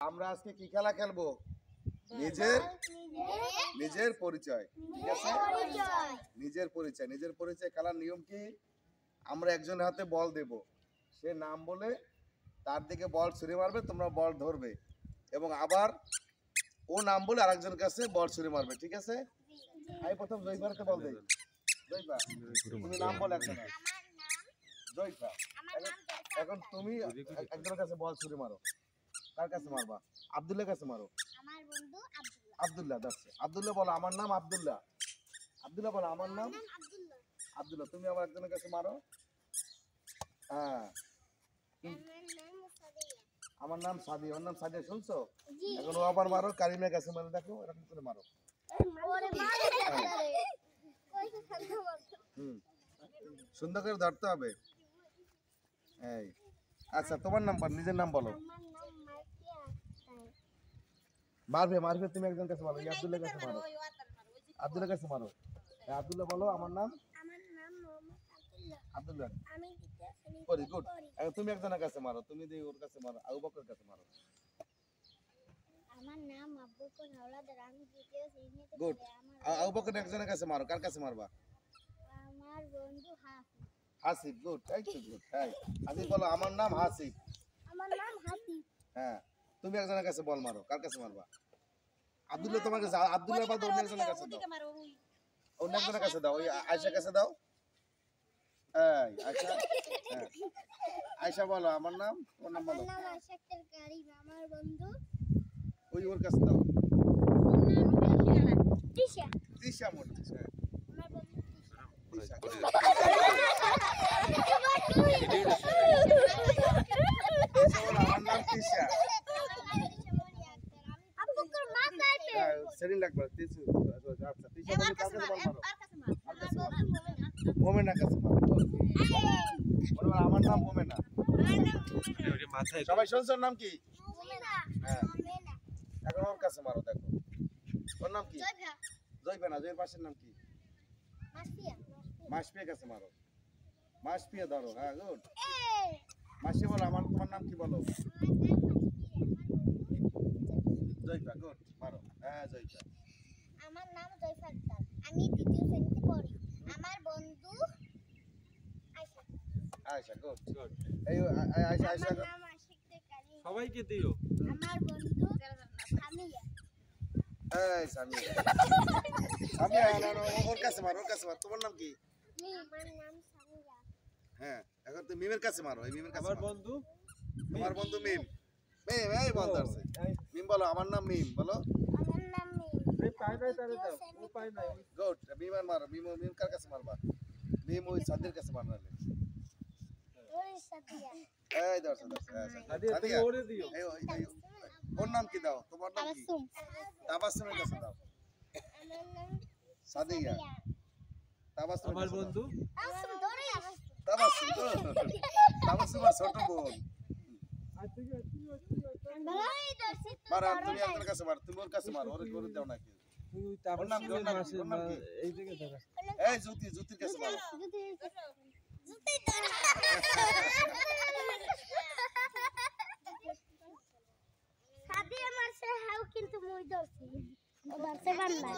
আমরা আজকে কি খেলা খেলবো? নিজের নিজের পরিচয়। ঠিক আছে, নিজের পরিচয়। নিজের পরিচয় খেলার নিয়ম কি? আমরা একজনের হাতে বল দেব, সে নাম বলে তার দিকে বল ছুঁড়ে মারবে, তোমরা বল ধরবে এবং আবার ও নাম বলে আরেকজনের কাছে বল ছুঁড়ে মারবে। ঠিক আছে, আমি প্রথম জয়ফারকে বল দেই। জয়ফা, তুমি নাম বল একজনের। জয়ফা, এখন তুমি একজনের কাছে বল ছুঁড়ে মারো। কার কাছে মারবা? আব্দুল্লাহর কাছে মারো। আমার বন্ধু আব্দুল্লাহ। আব্দুল্লাহ, যাচ্ছে। আব্দুল্লাহ বলো আমার নাম আব্দুল্লাহ। আব্দুল্লাহ বলো আমার নাম আব্দুল্লাহ। আব্দুল্লাহ। তুমি আবার একজনের কাছে মারো। হ্যাঁ, আমার নাম সাদি। ওর নাম সাদিয়া, শুনছো? এখন ও আবার মারো। কারিমের কাছে মারো, দেখো এরকম করে মারো। সুন্দর করে ধরতে হবে। এই আচ্ছা, তোমার নাম বল, নিজের নাম বলো। মারবে মারবে, তুমি একজন কাছে মারো। আব্দুল্লাহর কাছে মারো। আব্দুল্লাহর কাছে মারো। আব্দুল্লাহ বলো আমার নাম আব্দুল্লাহ। Very good. এখন তুমি একজনের কাছে মারো। তুমি দিয়ে ওর কাছে মারো। আবু বকরের কাছে মারো। আমার নাম আবু বকর হাওলাদার। আমি দ্বিতীয় শ্রেণীতে গুড। পড়ি। আবু বকরের একজনের কাছে মারো। কার কাছে মারবা? আমার বন্ধু হাসিব। হাসিব। গুড, এই তো গুড। হ্যাঁ, হাসিব বলো আমার নাম হাসিব। আমার নাম হাসিব। হ্যাঁ, তুমি একজনের কাছে বল মারো। কার কাছে মারবা? আব্দুল্লাহ তোমার কাছে। আব্দুল্লাহ বাদ অন্য একজনের কাছে দাও। অন্য একজনের কাছে দাও। ওই আয়েশার কাছে দাও। এই আয়েশা, হ্যাঁ আয়েশা বলো আমার নাম। ওর নাম বলো। আমার নাম আশাক্তার কারিম। আমার বন্ধু ওই ওর কাছে দাও। তিশা। তিশা মন্ডিস। হ্যাঁ, আমার বন্ধু তিশা। তিশা বলো আমার নাম তিশা। আবু বকর মাথায় পে। সেদিন লাগবে তিশু। আচ্ছা, তিশা বলে কার কাছে বল মারো? আমার বন্ধু মোমেনার কাছে মারো। বলো আমার নাম মোমেনা। সবাই শুনছো? ওর নাম কি? মুমিনা। হ্যাঁ, মুমিনা। এখন ওর কাছে মারো। দেখো ওর নাম কি? জয়ফা। জয়ফা না, জয়ের পাশের নাম কি? মাসফিয়া। মাসপিয়া কাছে মারো। মাসপিয়া ধরো। হ্যাঁ, গুড। এই মাসি বলো আমার তোমার নাম কি বলো? জয়ফা। গুড, মারো। হ্যাঁ, জয়ফা। আমার নাম জয়ফা আক্তার। আমি দ্বিতীয় শ্রেণীতে পড়ি। আমার বন্ধু আয়শা। আয়েশা। গুড। এই আয়েশা আয়েশা। আমার নাম আশিকতে কারিম। সবাইকে দিও। আমার বন্ধু সামিয়া। এই সামিয়া। সামিয়া না, না, ওর কাছে মারো। ওর কাছে মারো। তোমার নাম কি? আমার নাম সামিয়া। হ্যাঁ, এখন তুমি মিমের কাছে মারো। এই মিমের কাছে আমার মারো। বন্ধু তোমার বন্ধু মিম। মিম, এই বন্ধু আছে। মিম বলো আমার নাম মিম বলো। আমার নাম মিম। এই পায় নাই তারে দাও। ও পায় নাই। গুড। মিম আর মারো। মিম কার কাছে মারবা? মিম ওই সাদির কাছে মারবে। ওর সাদিয়া। এই দর্শক দর্শক। হ্যাঁ, সাদিয়া তুমি সাদিয়া। ওরে দিও। ওর নাম কি দাও? তোমার নাম কি? তাবাসসুম। তাবাসসুমের কাছে দাও। আমার নাম সাদিয়া। তাবাসসুমের আমার কাছে দাও। বন্ধু তাবাসসুম ধরে তাবাসসুম। তাবাসসুমের ছোট বোন। ভালোই দর্শি তো মারো, তুমি একজনের কাছে মারো। তুমি ওর কাছে মারো। ওর করে দাও নাকি? তুই ওর নাম কি? ওর নাম কি? ওর নাম কি? এই দিকে দেখা। এই জ্যোতির কাছে মারো। জুতি জুতি ধরে সাদিয়া মারছে হাও কিন্তু মুই ধরছি ও ধরছে বান্না